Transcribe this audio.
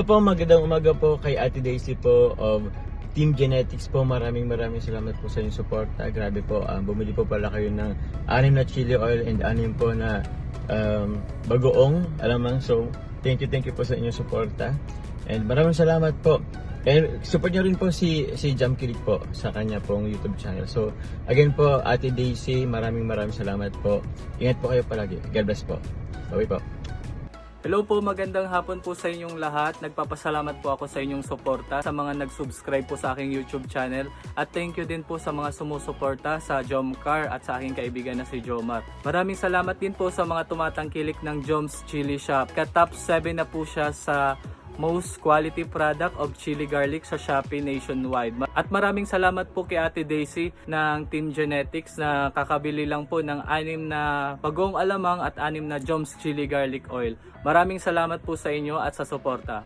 Po, magandang umaga po kay Ate Daisy po of Team Genetics po. Maraming salamat po sa inyong suporta. Grabe po, bumili po pala kayo ng 6 na chili oil and 6 po na bagoong alamang. So, thank you po sa inyong suporta. And maraming salamat po. And support nyo rin po si Jam Kilik po sa kanya pong YouTube channel. So, again po, Ate Daisy, maraming salamat po. Ingat po kayo palagi. God bless po. Bye po. Hello po, magandang hapon po sa inyong lahat. Nagpapasalamat po ako sa inyong suporta, sa mga nag-subscribe po sa aking YouTube channel. At thank you din po sa mga sumusuporta sa Jomcar at sa aking kaibigan na si Jomar. Maraming salamat din po sa mga tumatangkilik ng Jom's Chili Shop. Top 7 na po siya sa most quality product of chili garlic sa Shopee nationwide. At maraming salamat po kay Ate Daisy ng Team Genetics na kakabili lang po ng 6 na bagong alamang at 6 na Jom's Chili Garlic Oil. Maraming salamat po sa inyo at sa suporta.